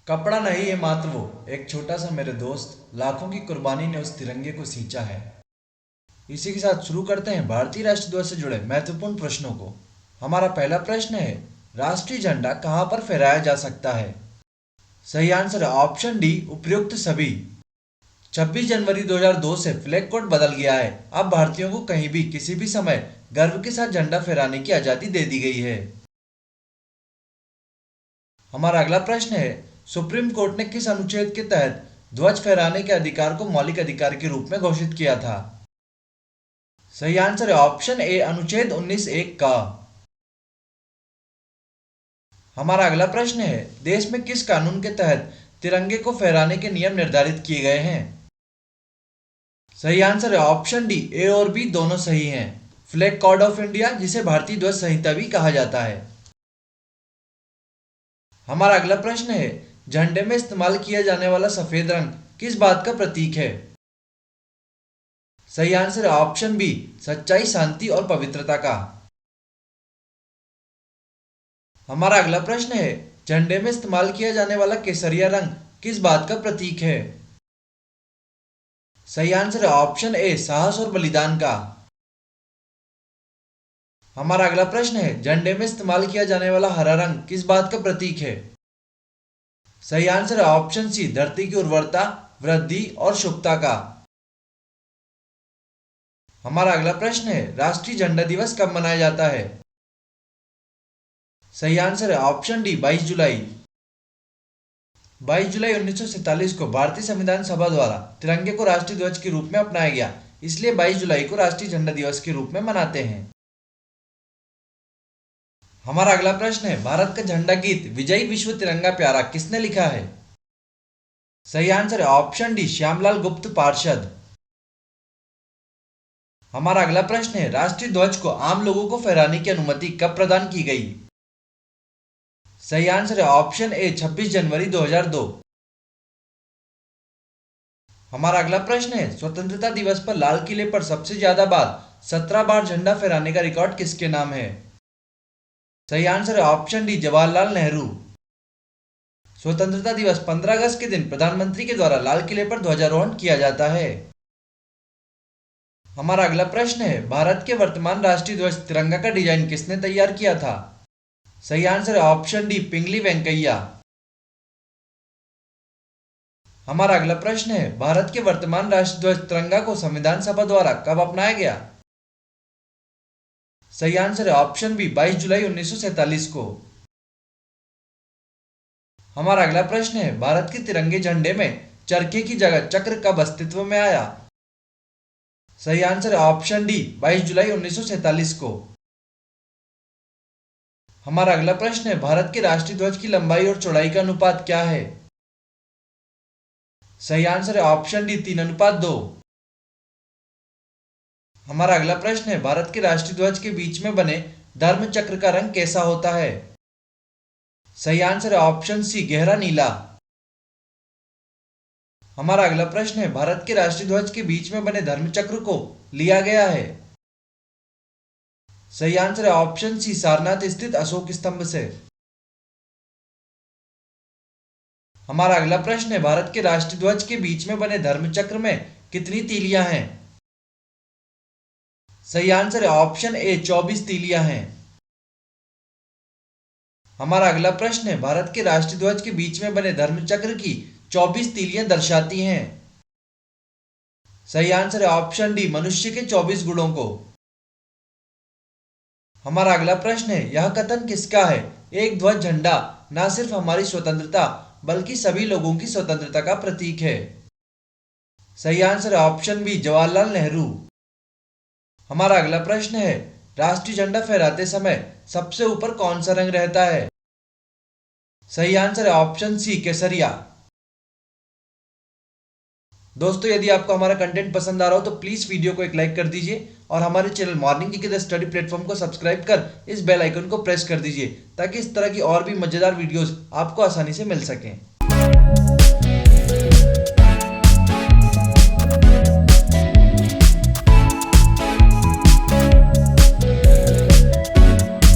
कपड़ा नहीं है मात्र वो, एक छोटा सा मेरे दोस्त, लाखों की कुर्बानी ने उस तिरंगे को सींचा है। इसी के साथ शुरू करते हैं भारतीय राष्ट्रध्वज से जुड़े महत्वपूर्ण प्रश्नों को। हमारा पहला प्रश्न है, राष्ट्रीय झंडा कहाँ पर फहराया जा सकता है? सही आंसर है ऑप्शन डी, उपयुक्त सभी। 26 जनवरी 2002 से फ्लैग कोड बदल गया है। अब भारतीयों को कहीं भी किसी भी समय गर्व के साथ झंडा फहराने की आजादी दे दी गई है। हमारा अगला प्रश्न है, सुप्रीम कोर्ट ने किस अनुच्छेद के तहत ध्वज फहराने के अधिकार को मौलिक अधिकार के रूप में घोषित किया था? सही आंसर है ऑप्शन ए, अनुच्छेद 19(1) का। हमारा अगला प्रश्न है, देश में किस कानून के तहत तिरंगे को फहराने के नियम निर्धारित किए गए हैं? सही आंसर है ऑप्शन डी, ए और बी दोनों सही हैं। फ्लैग कोड ऑफ इंडिया, जिसे भारतीय ध्वज संहिता भी कहा जाता है। हमारा अगला प्रश्न है, झंडे में इस्तेमाल किया जाने वाला सफेद रंग किस बात का प्रतीक है? सही आंसर है ऑप्शन बी, सच्चाई, शांति और पवित्रता का। हमारा अगला प्रश्न है, झंडे में इस्तेमाल किया जाने वाला केसरिया रंग किस बात का प्रतीक है? सही आंसर है ऑप्शन ए, साहस और बलिदान का। हमारा अगला प्रश्न है, झंडे में इस्तेमाल किया जाने वाला हरा रंग किस बात का प्रतीक है? सही आंसर है ऑप्शन सी, धरती की उर्वरता, वृद्धि और शुभता का। हमारा अगला प्रश्न है, राष्ट्रीय झंडा दिवस कब मनाया जाता है? सही आंसर है ऑप्शन डी, 22 जुलाई। 22 जुलाई 1947 को भारतीय संविधान सभा द्वारा तिरंगे को राष्ट्रीय ध्वज के रूप में अपनाया गया, इसलिए 22 जुलाई को राष्ट्रीय झंडा दिवस के रूप में मनाते हैं। हमारा अगला प्रश्न है, भारत का झंडा गीत विजयी विश्व तिरंगा प्यारा किसने लिखा है? सही आंसर है ऑप्शन डी, श्यामलाल गुप्त पार्षद। हमारा अगला प्रश्न है, राष्ट्रीय ध्वज को आम लोगों को फहराने की अनुमति कब प्रदान की गई? सही आंसर है ऑप्शन ए, 26 जनवरी 2002। हमारा अगला प्रश्न है, स्वतंत्रता दिवस पर लाल किले पर सबसे ज्यादा बार 17 बार झंडा फहराने का रिकॉर्ड किसके नाम है? सही आंसर है ऑप्शन डी, जवाहरलाल नेहरू। स्वतंत्रता दिवस 15 अगस्त के दिन प्रधानमंत्री के द्वारा लाल किले पर ध्वजारोहण किया जाता है। हमारा अगला प्रश्न है, भारत के वर्तमान राष्ट्रीय ध्वज तिरंगा का डिजाइन किसने तैयार किया था? सही आंसर है ऑप्शन डी, पिंगली वेंकैया। हमारा अगला प्रश्न है, भारत के वर्तमान राष्ट्रीय ध्वज तिरंगा को संविधान सभा द्वारा कब अपनाया गया? सही आंसर है ऑप्शन बी, 22 जुलाई 1947 को। हमारा अगला प्रश्न है, भारत के तिरंगे झंडे में चरखे की जगह चक्र कब अस्तित्व में आया? सही आंसर है ऑप्शन डी, 22 जुलाई 1947 को। हमारा अगला प्रश्न है, भारत के राष्ट्रीय ध्वज की लंबाई और चौड़ाई का अनुपात क्या है? सही आंसर है ऑप्शन डी, 3:2। हमारा अगला प्रश्न है, भारत के राष्ट्रीय ध्वज के बीच में बने धर्म चक्र का रंग कैसा होता है? सही आंसर है ऑप्शन सी, गहरा नीला। हमारा अगला प्रश्न है, भारत के राष्ट्रीय ध्वज के बीच में बने धर्म चक्र को लिया गया है? सही आंसर है ऑप्शन सी, सारनाथ स्थित अशोक स्तंभ से। हमारा अगला प्रश्न है, भारत के राष्ट्रीय ध्वज के बीच में बने धर्म चक्र में कितनी तीलियां हैं? सही आंसर है ऑप्शन ए, 24 तीलियां हैं। हमारा अगला प्रश्न है, भारत के राष्ट्रीय ध्वज के बीच में बने धर्म चक्र की 24 तीलियां दर्शाती हैं? सही आंसर है ऑप्शन डी, मनुष्य के 24 गुणों को। हमारा अगला प्रश्न है, यह कथन किसका है? एक ध्वज झंडा न सिर्फ हमारी स्वतंत्रता बल्कि सभी लोगों की स्वतंत्रता का प्रतीक है। सही आंसर है ऑप्शन बी, जवाहरलाल नेहरू। हमारा अगला प्रश्न है, राष्ट्रीय झंडा फहराते समय सबसे ऊपर कौन सा रंग रहता है? सही आंसर है ऑप्शन सी, केसरिया। दोस्तों, यदि आपको हमारा कंटेंट पसंद आ रहा हो तो प्लीज वीडियो को एक लाइक कर दीजिए और हमारे चैनल मॉर्निंग की द स्टडी प्लेटफॉर्म को सब्सक्राइब कर इस बेल आइकन को प्रेस कर दीजिए ताकि इस तरह की और भी मजेदार वीडियोस आपको आसानी से मिल सकें।